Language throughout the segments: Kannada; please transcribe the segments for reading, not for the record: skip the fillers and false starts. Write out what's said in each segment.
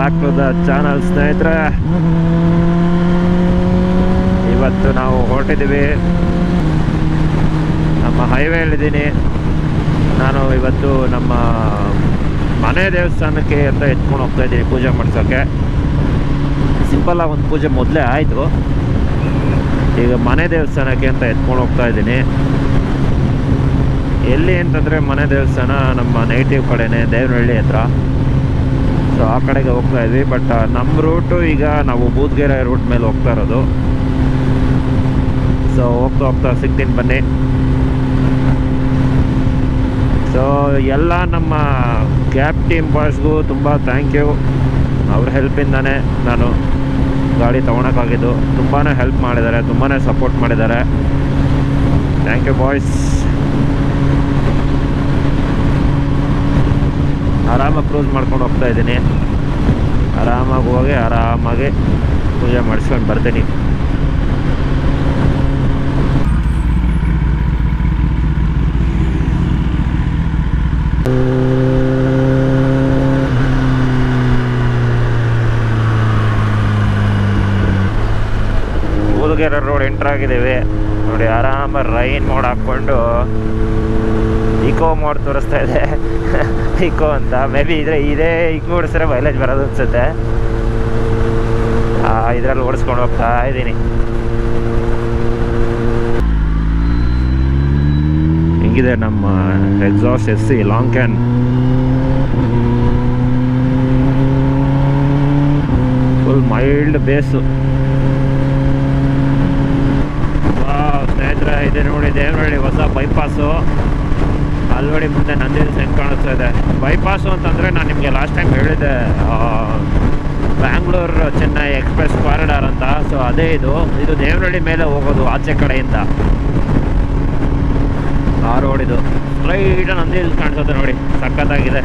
ಬ್ಯಾಕ್ ಟು ದ ಚಾನಲ್ ಸ್ನೇಹಿತರೆ. ಇವತ್ತು ನಾವು ಹೊರಟಿದ್ದೀವಿ, ನಮ್ಮ ಹೈವೇಲಿದ್ದೀನಿ. ನಾನು ಇವತ್ತು ನಮ್ಮ ಮನೆ ದೇವಸ್ಥಾನಕ್ಕೆ ಅಂತ ಎತ್ಕೊಂಡು ಹೋಗ್ತಾ ಇದ್ದೀನಿ ಪೂಜೆ ಮಾಡ್ಸೋಕ್ಕೆ. ಸಿಂಪಲ್ಲಾಗಿ ಒಂದು ಪೂಜೆ ಮೊದಲೇ ಆಯಿತು, ಈಗ ಮನೆ ದೇವಸ್ಥಾನಕ್ಕೆ ಅಂತ ಎತ್ಕೊಂಡು ಹೋಗ್ತಾ ಇದ್ದೀನಿ. ಎಲ್ಲಿ ಅಂತಂದರೆ ಮನೆ ದೇವಸ್ಥಾನ ನಮ್ಮ ನೇಟಿವ್ ಕಡೆನೇ, ದೇವನಹಳ್ಳಿ ಹತ್ರ. ಸೊ ಆ ಕಡೆಗೆ ಹೋಗ್ತಾ ಇದ್ವಿ. ಬಟ್ ನಮ್ಮ ರೂಟು ಈಗ ನಾವು ಬೂದ್ಗೆರೆ ರೂಟ್ ಮೇಲೆ ಹೋಗ್ತಾ ಇರೋದು. ಸೊ ಹೋಗ್ತಾ ಸಿಗ್ತೀನಿ ಬನ್ನಿ. ಸೊ ಎಲ್ಲ ನಮ್ಮ ಕ್ಯಾಬ್ ಟೀಮ್ ಬಾಯ್ಸ್ಗೂ ತುಂಬ ಥ್ಯಾಂಕ್ ಯು. ಅವ್ರ ಹೆಲ್ಪಿಂದಾನೇ ನಾನು ಗಾಡಿ ತೊಗೊಳಕ್ಕಾಗಿದ್ದು. ತುಂಬಾ ಹೆಲ್ಪ್ ಮಾಡಿದ್ದಾರೆ, ತುಂಬಾ ಸಪೋರ್ಟ್ ಮಾಡಿದ್ದಾರೆ. Thank you boys. ಆರಾಮಾಗಿ ಕ್ರೂಸ್ ಮಾಡ್ಕೊಂಡು ಹೋಗ್ತಾ ಇದ್ದೀನಿ. ಆರಾಮಾಗಿ ಹೋಗಿ ಆರಾಮಾಗಿ ಪೂಜೆ ಮಾಡಿಸ್ಕೊಂಡು ಬರ್ತೀನಿ. ಬೂದ್ಗೆರೆ ರೋಡ್ ಎಂಟ್ರ್ ಆಗಿದ್ದೀವಿ ನೋಡಿ. ಆರಾಮಾಗಿ ರೈನ್ ಮೋಡ್ ಹಾಕ್ಕೊಂಡು ಇಕೋ ಮೋಡ್ ತೋರಿಸ್ತಾ ಇದೆ. ಇಕೋ ಅಂತ ಮೇ ಬಿ ಇದೇ ಇಕೋ ಓಡಿಸಿದ್ರೆ ಮೈಲೇಜ್ ಬರೋದು ಅನ್ಸುತ್ತೆ. ಇದರಲ್ಲಿ ಓಡಿಸ್ಕೊಂಡು ಹೋಗ್ತಾ ಇದ್ದೀನಿ. ಹೆಂಗಿದೆ ನಮ್ಮ exhaust SC long can. Full mild bass. ಸ್ನೇಹಿತರೆ, ಇದೆ ನೋಡಿ ದೇವನಹಳ್ಳಿ ಹೊಸ ಬೈಪಾಸು. ಅಲ್ವಡಿ ಮುಂದೆ ನಂದಿಲ್ಸ್ ಹೆಂಗೆ ಕಾಣಿಸ್ತಾ ಇದೆ. ಬೈಪಾಸು ಅಂತಂದರೆ ನಾನು ನಿಮಗೆ ಲಾಸ್ಟ್ ಟೈಮ್ ಹೇಳಿದ್ದೆ, ಬ್ಯಾಂಗ್ಳೂರು ಚೆನ್ನೈ ಎಕ್ಸ್ಪ್ರೆಸ್ ಕಾರಿಡಾರ್ ಅಂತ. ಸೊ ಅದೇ ಇದು ದೇವನಹಳ್ಳಿ ಮೇಲೆ ಹೋಗೋದು ಆಚೆ ಕಡೆಯಿಂದ. ಆ ರೋಡ್ ಇದು ಸ್ಟ್ರೈಟ್ ನಂದಿಲ್ಸ್ ಕಾಣಿಸುತ್ತೆ ನೋಡಿ, ಸಖತ್ತಾಗಿದೆ.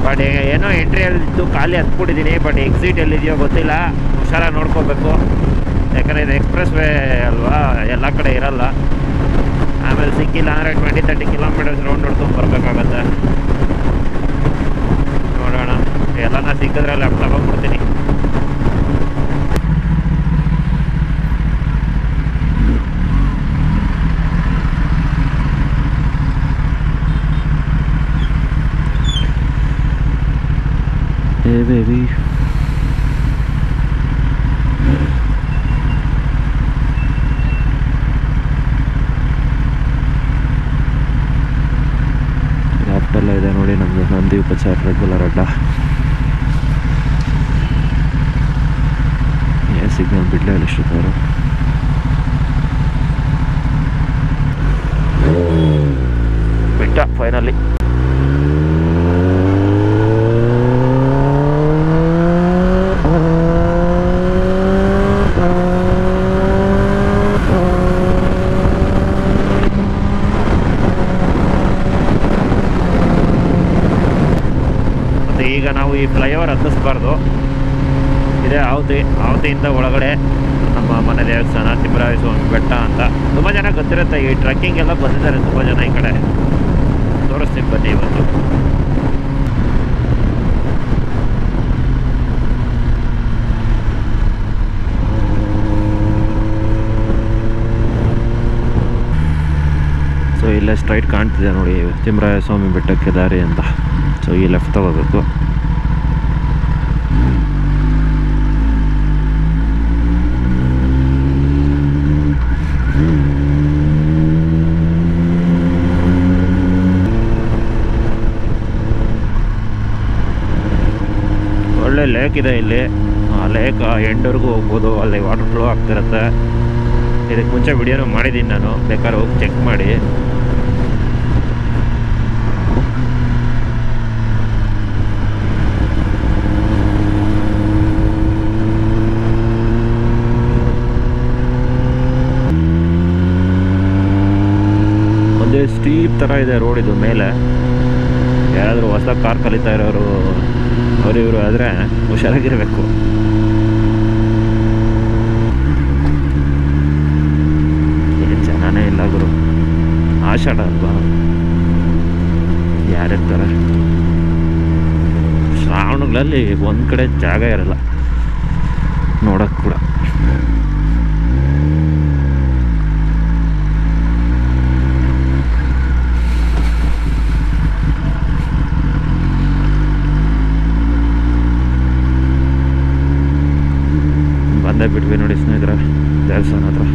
ಬಟ್ ಏನೋ ಎಂಟ್ರಿಯಲ್ಲಿದ್ದು ಖಾಲಿ ಹತ್ಬಿಟ್ಟಿದ್ದೀನಿ. ಬಟ್ ಎಕ್ಸಿಟ್ ಎಲ್ಲಿದೆಯೋ ಗೊತ್ತಿಲ್ಲ, ಹುಷಾರಾಗಿ ನೋಡ್ಕೋಬೇಕು. ಯಾಕಂದರೆ ಇದು ಎಕ್ಸ್ಪ್ರೆಸ್ ವೇ ಅಲ್ವಾ, ಎಲ್ಲ ಕಡೆ ಇರಲ್ಲ. ಆಮೇಲೆ ಸಿಕ್ಕಿಲ್ಲ ಅಂದರೆ 20-30 ಕಿಲೋಮೀಟರ್ಸ್ ರೌಂಡ್ ನೋಡ್ಕೊಂಡು ಬರಬೇಕಾಗತ್ತೆ. ನೋಡೋಣ, ಎಲ್ಲನ ಸಿಕ್ಕಿದ್ರೆ ಲೆಫ್ಟ್ ತಗೊಂಡ್ಬಿಡ್ತೀನಿ. Hey baby. ಲೆಫ್ಟೆಲ್ಲ ಇದೆ ನೋಡಿ ನಮ್ಮದು ನಂದಿ ಉಪಚಾರ ರೆಗ್ಯುಲರ್ ಅಡ್ಡ. ಏನು ಸಿಗ್ನಲ್ ಬಿಡಲೇ ಇಲ್ಲ ಇಷ್ಟೊತ್ತವರು. ಬಿಟ್ಟ ಫೈನಲಿ. ಈಗ ನಾವು ಈ ಫ್ಲೈಓವರ್ ಹತ್ತಿಸ್ಬಾರ್ದು. ಇದೇ ಆವತಿಯಿಂದ ಒಳಗಡೆ ನಮ್ಮ ಮನೆ ದೇವಸ್ಥಾನ ತಿಮ್ಮರಾಯ ಸ್ವಾಮಿ ಬೆಟ್ಟ ಅಂತ. ತುಂಬ ಜನ ಗೊತ್ತಿರುತ್ತೆ, ಈ ಟ್ರೆಕ್ಕಿಂಗ್ ಎಲ್ಲ ಬಂದಿದ್ದಾರೆ ತುಂಬ ಜನ ಈ ಕಡೆ. ತೋರಿಸ್ತೀನಿ ಬನ್ನಿ ಇವತ್ತು. ಸೊ ಇಲ್ಲೇ ಸ್ಟ್ರೈಟ್ ಕಾಣ್ತಿದೆ ನೋಡಿ ತಿಮ್ಮರಾಯ ಸ್ವಾಮಿ ಬೆಟ್ಟಕ್ಕೆ ದಾರಿ ಅಂತ. ಸೊ ಈ ಲೆಫ್ಟ್ ತಗೋಬೇಕು. ಒಳ್ಳೆ ಲೇಕ್ ಇದೆ ಇಲ್ಲಿ. ಆ ಲೇಕ್ ಎಂಡ್ವರೆಗೂ ಹೋಗ್ಬೋದು, ಅಲ್ಲಿ ವಾಟರ್ ಫ್ಲೋ ಆಗ್ತಿರುತ್ತೆ. ಇದಕ್ಕೆ ಮುಂಚೆ ವಿಡಿಯೋನು ಮಾಡಿದ್ದೀನಿ ನಾನು, ಬೇಕಾದ್ರೆ ಹೋಗಿ ಚೆಕ್ ಮಾಡಿ. ಒಂದೇ ಸ್ಟೀಪ್ ಥರ ಇದೆ ರೋಡ್ ಇದು ಮೇಲೆ. ಯಾರಾದರೂ ಹೊಸ ಕಾರ್ ಕಲಿತಾ ಇರೋರು ಅವರು ಆದರೆ ಹುಷಾರಾಗಿರಬೇಕು. ಏನು ಜನನೇ ಇಲ್ಲ ಗುರು, ಆಷಾಢ ಅಲ್ವಾ, ಯಾರಿರ್ತಾರೆ. ಶ್ರಾವಣಗಳಲ್ಲಿ ಒಂದು ಕಡೆ ಜಾಗ ಇರಲ್ಲ ನೋಡೋಕ್ಕೆ ಕೂಡ. ಬಂದೇ ಬಿಟ್ವಿ ನೋಡಿ ಸ್ನೇಹಿತರೆ ದೇವಸ್ಥಾನ ಹತ್ರ.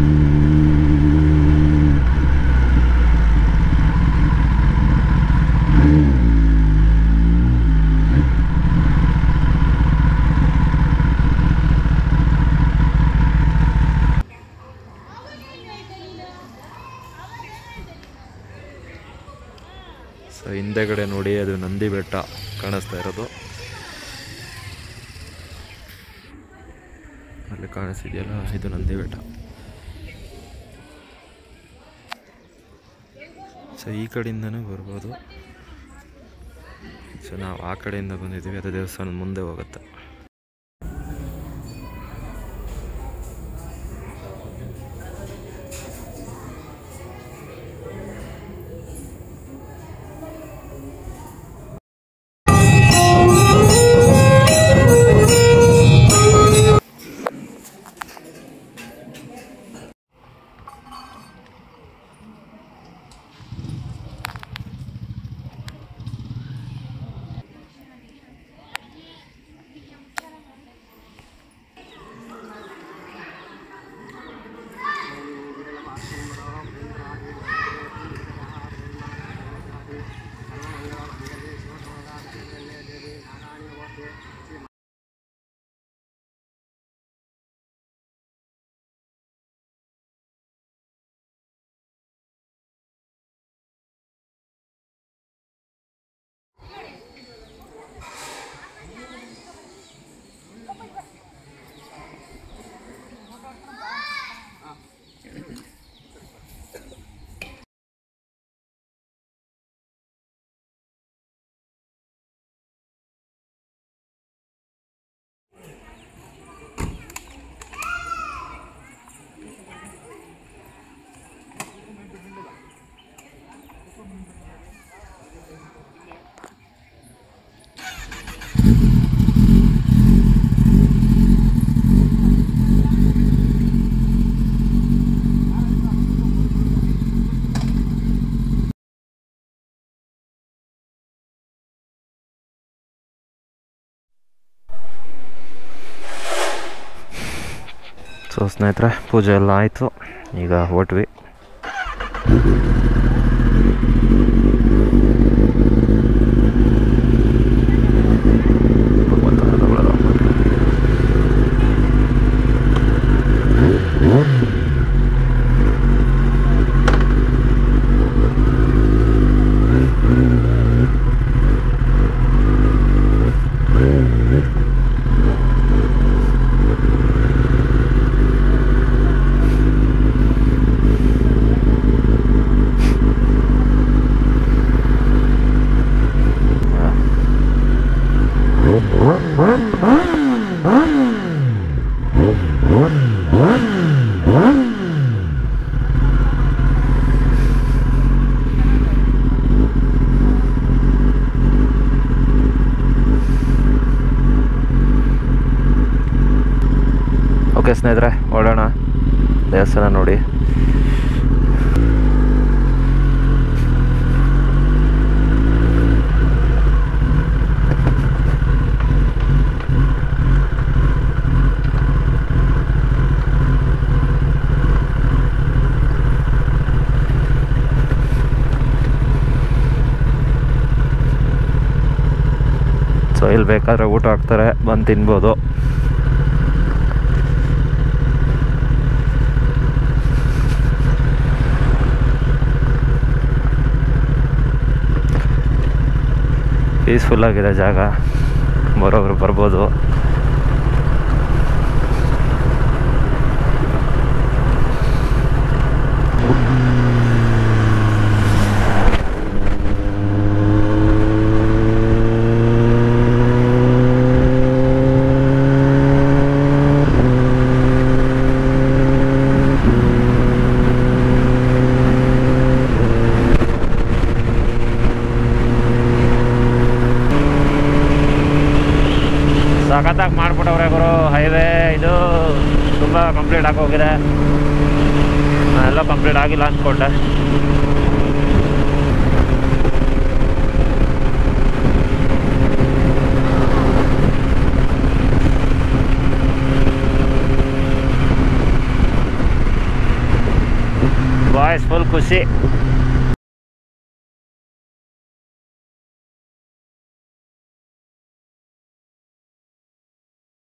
ಸೊ ಹಿಂದೆಗಡೆ ನೋಡಿ ಅದು ನಂದಿ ಬೆಟ್ಟ ಕಾಣಿಸ್ತಾ ಇರೋದು, ಅಲ್ಲಿ ಕಾಣಿಸ್ತಿದೆಯಲ್ಲ ಇದು ನಂದಿ ಬೆಟ್ಟ. ಸೊ ಈ ಕಡೆಯಿಂದನೂ ಬರ್ಬೋದು. ಸೊ ನಾವು ಆ ಕಡೆಯಿಂದ ಬಂದಿದ್ದೀವಿ, ಅದು ದೇವಸ್ಥಾನದ ಮುಂದೆ ಹೋಗುತ್ತೆ. ಸೊ ಸ್ನೇಹಿತರೆ ಪೂಜೆ ಎಲ್ಲ ಆಯಿತು, ಈಗ ಹೊರಟ್ವಿ. ಓಕೆ ಸ್ನೇಹಿತರೆ ಹೊರಡೋಣ ದೇವಸ್ಥಾನ ನೋಡಿ. ಸೊ ಇಲ್ಲಿ ಬೇಕಾದರೆ ಊಟ ಹಾಕ್ತಾರೆ, ಬಂದು ತಿನ್ಬೋದು. ಪೀಸ್ಫುಲ್ಲಾಗಿದೆ ಜಾಗ, ಬರೋಬ್ರು ಬರ್ಬೋದು. ಗುರು ಹೈವೇ ಇದು ತುಂಬ ಕಂಪ್ಲೀಟ್ ಆಗೋಗಿದೆ. ಎಲ್ಲ ಕಂಪ್ಲೀಟ್ ಆಗಿಲ್ಲ ಅಂದ್ಕೊಂಡೆ. ಬಾಯ್ಸ್ ಫುಲ್ ಖುಷಿ.